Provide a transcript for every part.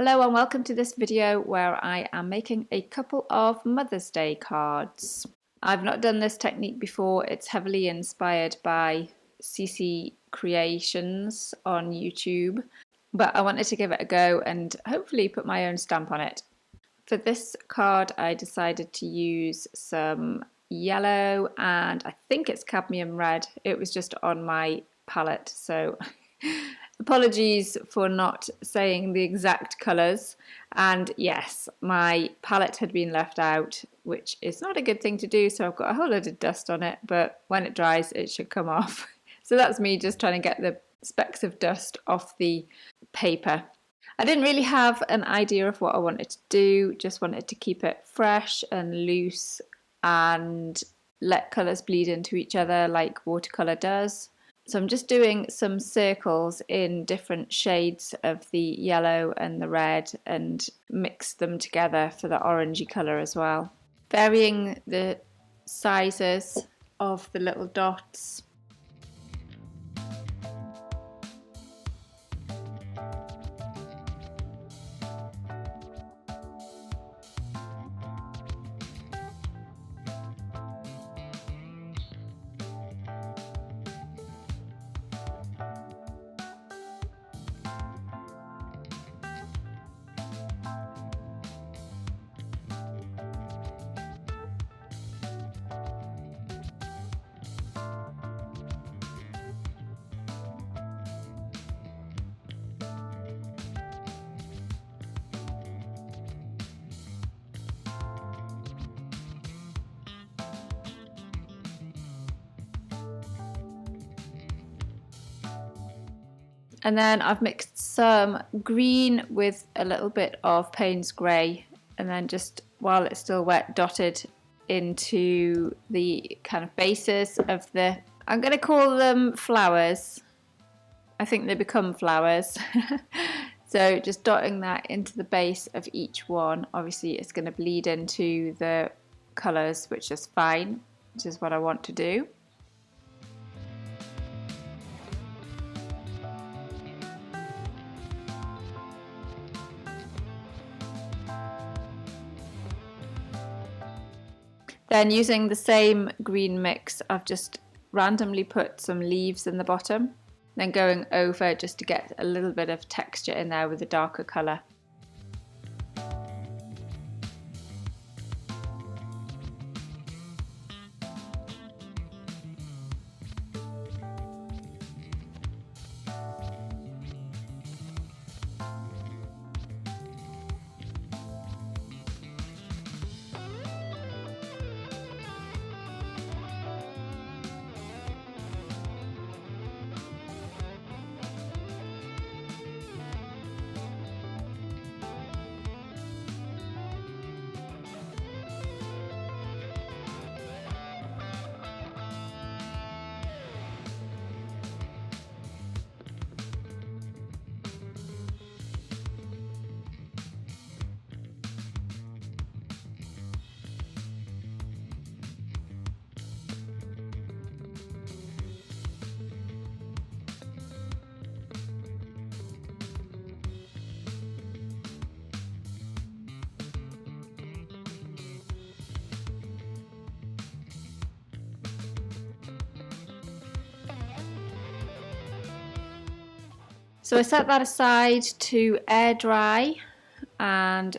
Hello and welcome to this video where I am making a couple of Mother's Day cards. I've not done this technique before. It's heavily inspired by CC Creations on YouTube, but I wanted to give it a go and hopefully put my own stamp on it. For this card I decided to use some yellow and I think it's cadmium red. It was just on my palette, so apologies for not saying the exact colours. And yes, my palette had been left out, which is not a good thing to do, so I've got a whole load of dust on it, but when it dries it should come off. So that's me just trying to get the specks of dust off the paper. I didn't really have an idea of what I wanted to do, just wanted to keep it fresh and loose and let colours bleed into each other like watercolour does. So I'm just doing some circles in different shades of the yellow and the red and mix them together for the orangey colour as well. Varying the sizes of the little dots. And then I've mixed some green with a little bit of Payne's grey, and then just while it's still wet, dotted into the kind of bases of the, I'm going to call them flowers. I think they become flowers. So just dotting that into the base of each one. Obviously it's going to bleed into the colours, which is fine, which is what I want to do. Then using the same green mix, I've just randomly put some leaves in the bottom, then going over just to get a little bit of texture in there with a darker colour. So I set that aside to air dry, and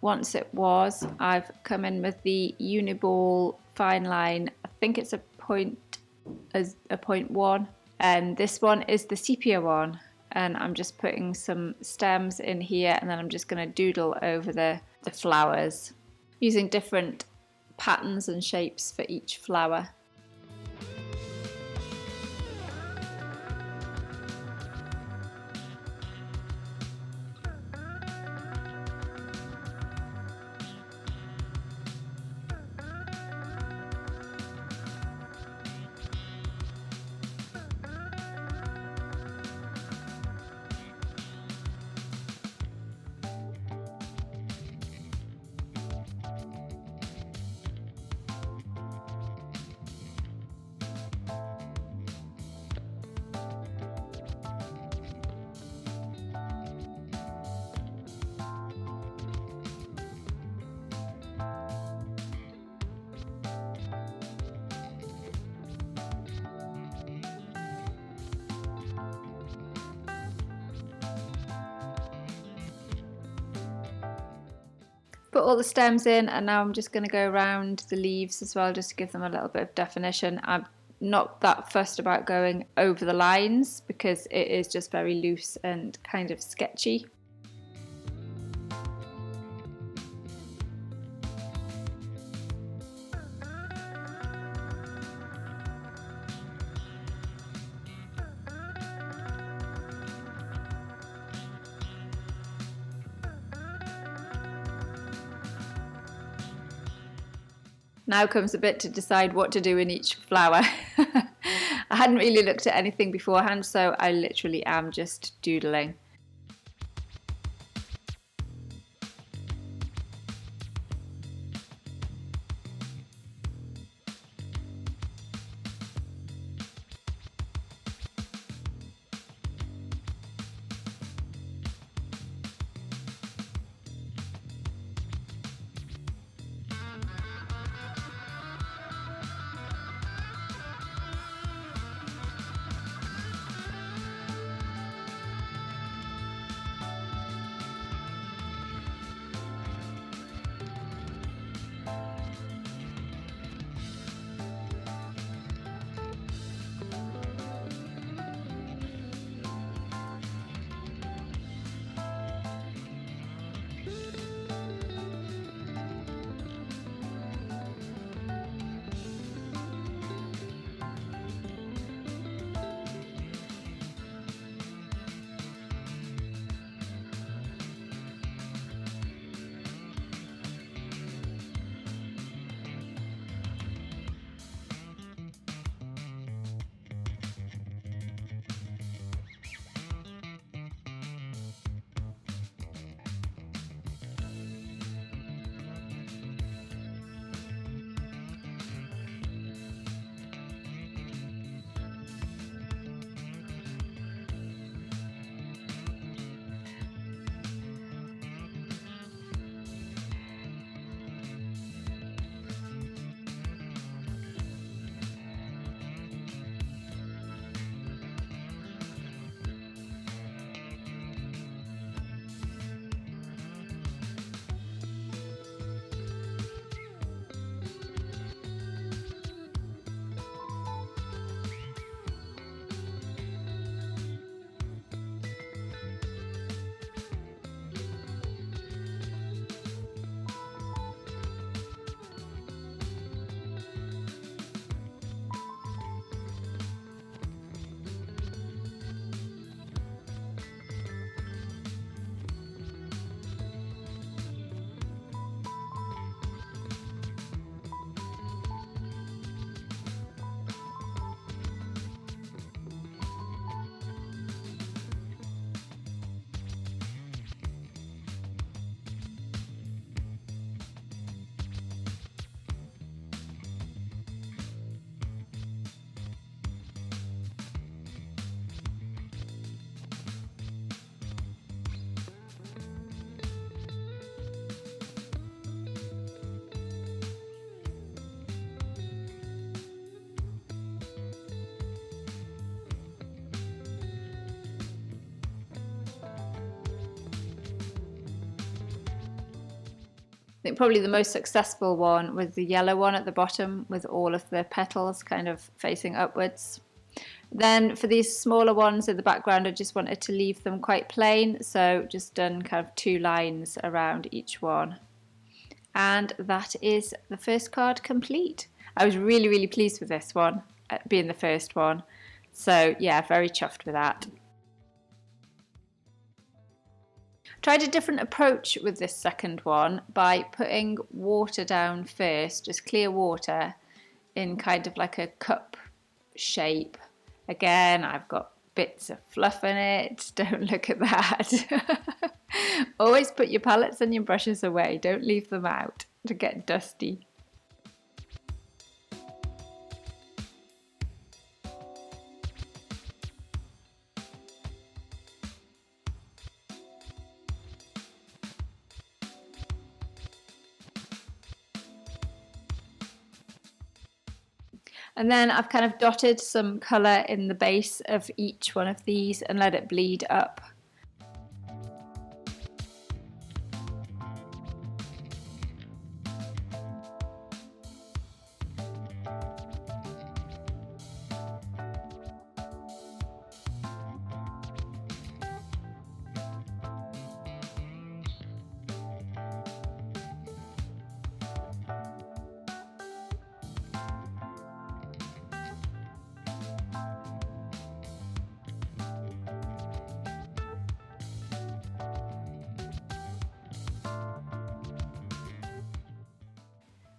once it was, I've come in with the Uniball fine line. I think it's a 0.1, and this one is the sepia one, and I'm just putting some stems in here, and then I'm just going to doodle over the flowers using different patterns and shapes for each flower. Put all the stems in, and now I'm just going to go around the leaves as well, just to give them a little bit of definition. I'm not that fussed about going over the lines because it is just very loose and kind of sketchy. Now comes the bit to decide what to do in each flower. I hadn't really looked at anything beforehand, so I literally am just doodling. I think probably the most successful one was the yellow one at the bottom with all of the petals kind of facing upwards. Then for these smaller ones in the background, I just wanted to leave them quite plain, so just done kind of 2 lines around each one. And that is the first card complete. I was really pleased with this one, being the first one. So yeah, very chuffed with that. Tried a different approach with this second one by putting water down first, just clear water in kind of like a cup shape. Again, I've got bits of fluff in it, don't look at that. Always put your palettes and your brushes away, don't leave them out to get dusty. And then I've kind of dotted some colour in the base of each one of these and let it bleed up.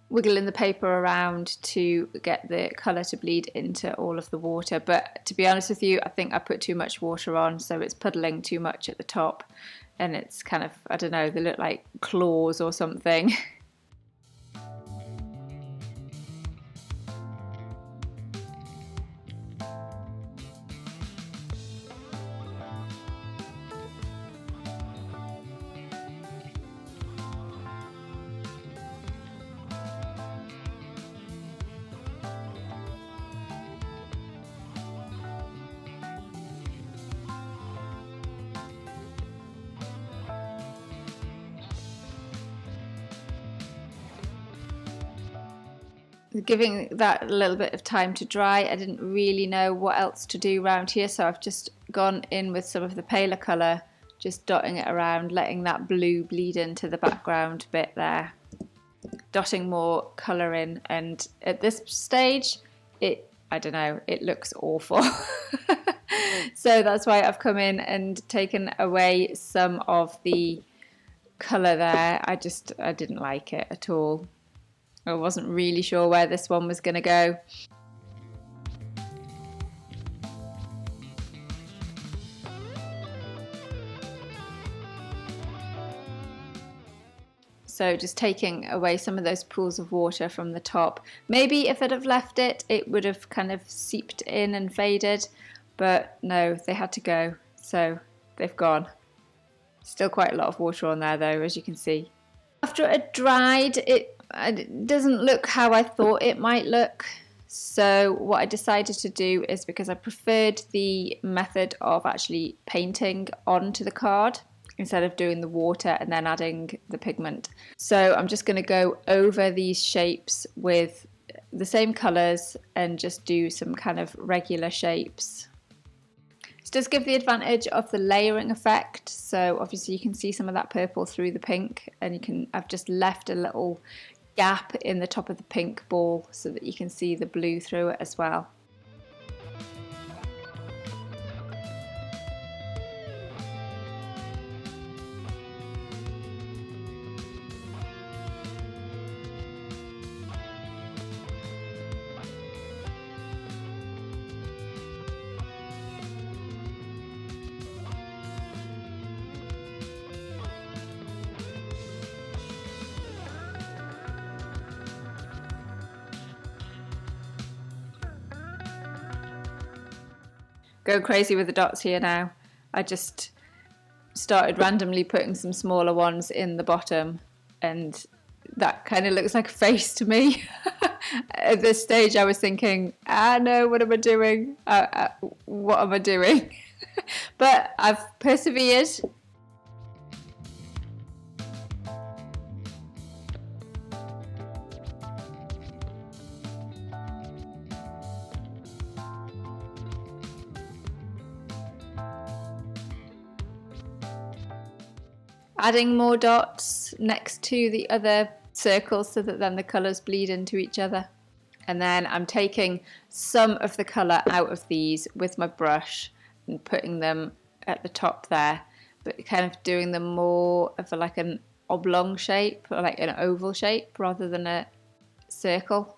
wiggling the paper around to get the colour to bleed into all of the water. But to be honest with you, I think I put too much water on, so it's puddling too much at the top, and it's kind of, I don't know, they look like claws or something. Giving that a little bit of time to dry, I didn't really know what else to do around here, so I've just gone in with some of the paler colour, just dotting it around, letting that blue bleed into the background bit there, dotting more colour in, and at this stage I don't know, it looks awful. So that's why I've come in and taken away some of the colour there. I didn't like it at all. I wasn't really sure where this one was going to go. So just taking away some of those pools of water from the top. Maybe if I'd have left it, it would have kind of seeped in and faded, but no, they had to go, so they've gone. Still quite a lot of water on there though, as you can see. After it dried, it doesn't look how I thought it might look. So what I decided to do is, because I preferred the method of actually painting onto the card instead of doing the water and then adding the pigment. So I'm just going to go over these shapes with the same colours and just do some kind of regular shapes. This does give the advantage of the layering effect, so obviously you can see some of that purple through the pink, and I've just left a little gap in the top of the pink ball so that you can see the blue through it as well. Go crazy with the dots here now. I just started randomly putting some smaller ones in the bottom, and that kind of looks like a face to me. At this stage I was thinking, no, what am I doing? What am I doing? But I've persevered. Adding more dots next to the other circles so that then the colours bleed into each other. And then I'm taking some of the colour out of these with my brush and putting them at the top there, but kind of doing them more of like an oblong shape, or like an oval shape rather than a circle.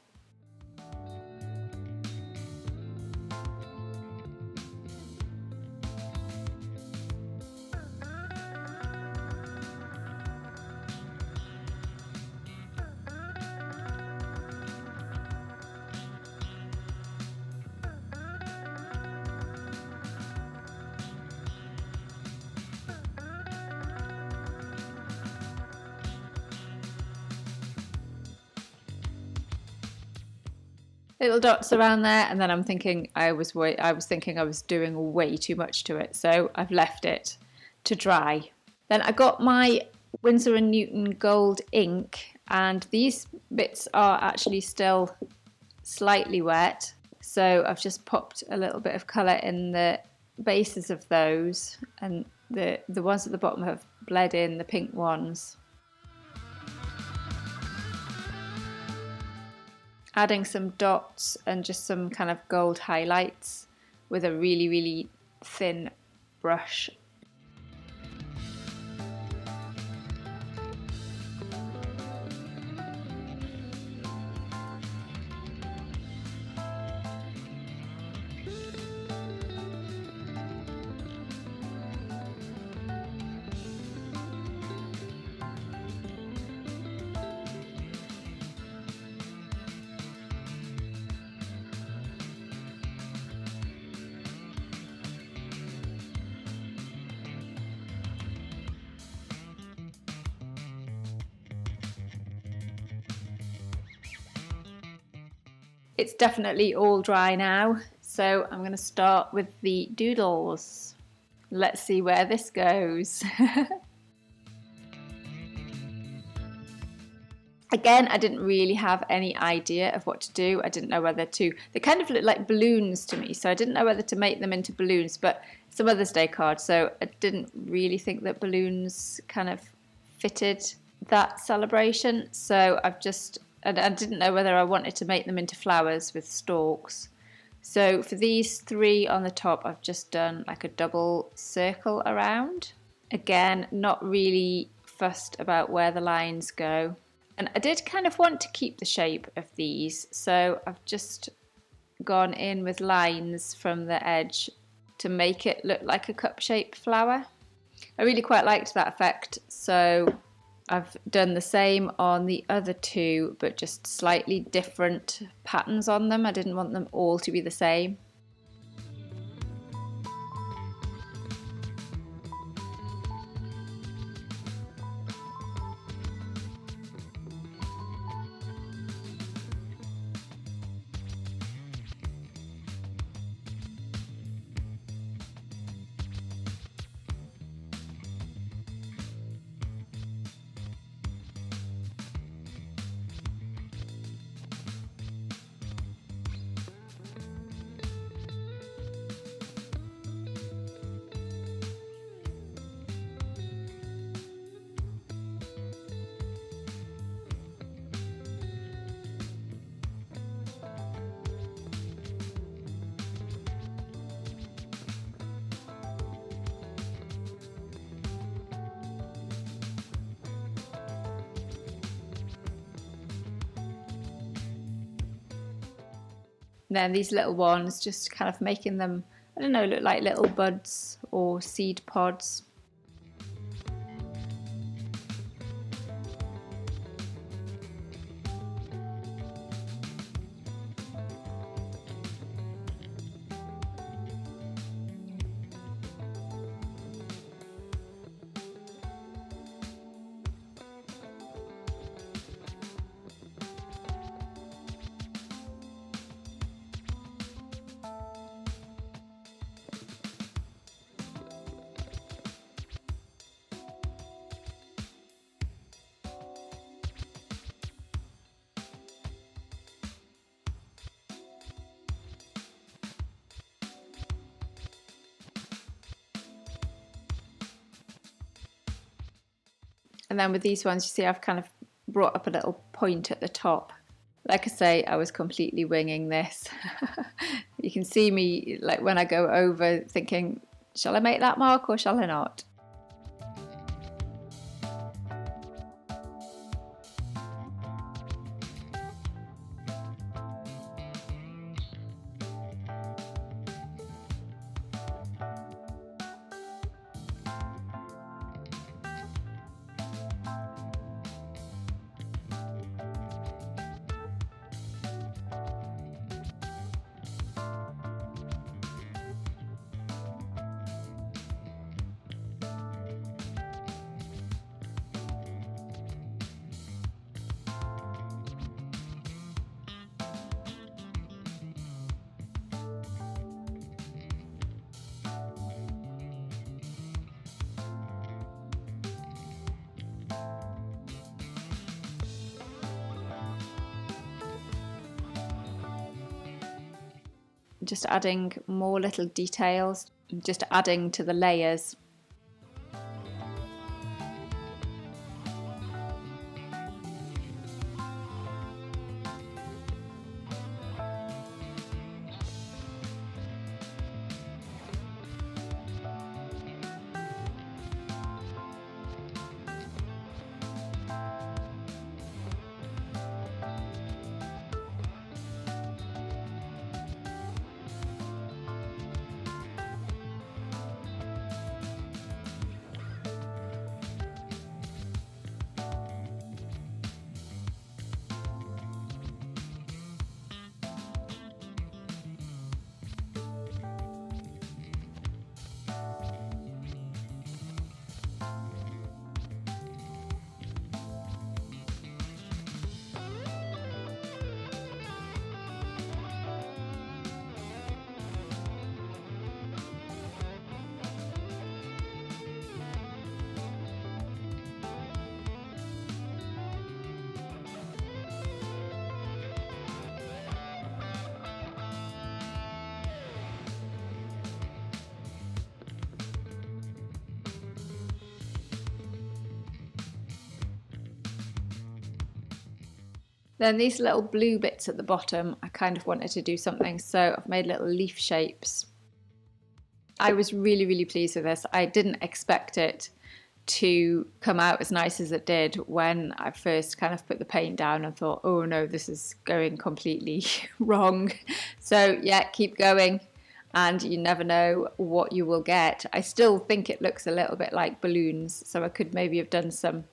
Little dots around there, and then I'm thinking I was thinking I was doing way too much to it, so I've left it to dry. Then I got my Winsor & Newton gold ink, and these bits are actually still slightly wet, so I've just popped a little bit of colour in the bases of those, and the ones at the bottom have bled in, the pink ones. Adding some dots and just some kind of gold highlights with a really, really thin brush. It's definitely all dry now, so I'm going to start with the doodles. Let's see where this goes. Again, I didn't really have any idea of what to do. I didn't know whether to, they kind of look like balloons to me, so I didn't know whether to make them into balloons, but it's a Mother's Day card, so I didn't really think that balloons kind of fitted that celebration. So and I didn't know whether I wanted to make them into flowers with stalks. So for these 3 on the top, I've just done like a double circle around. Again, not really fussed about where the lines go. And I did kind of want to keep the shape of these, so I've just gone in with lines from the edge to make it look like a cup-shaped flower. I really quite liked that effect, so I've done the same on the other 2, but just slightly different patterns on them. I didn't want them all to be the same. Then these little ones, just kind of making them, I don't know, look like little buds or seed pods. And then with these ones, you see I've kind of brought up a little point at the top. Like I say, I was completely winging this. You can see me, like when I go over, thinking, shall I make that mark or shall I not? Just adding more little details, just adding to the layers. Then these little blue bits at the bottom, I kind of wanted to do something, so I've made little leaf shapes. I was really, really pleased with this. I didn't expect it to come out as nice as it did when I first kind of put the paint down and thought, oh no, this is going completely wrong. So yeah, keep going and you never know what you will get. I still think it looks a little bit like balloons, so I could maybe have done some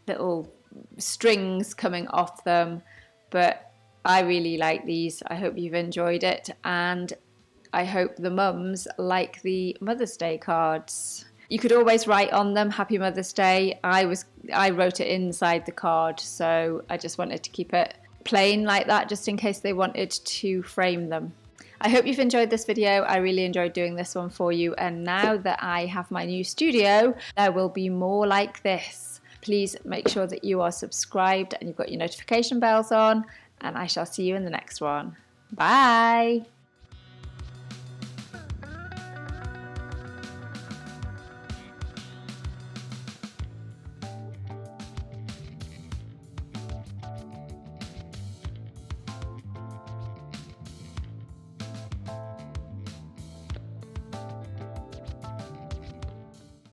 little strings coming off them, but I really like these. I hope you've enjoyed it, and I hope the mums like the Mother's Day cards. You could always write on them Happy Mother's Day. I wrote it inside the card, so I just wanted to keep it plain like that just in case they wanted to frame them. I hope you've enjoyed this video. I really enjoyed doing this one for you, and now that I have my new studio, there will be more like this. Please make sure that you are subscribed and you've got your notification bells on, and I shall see you in the next one. Bye!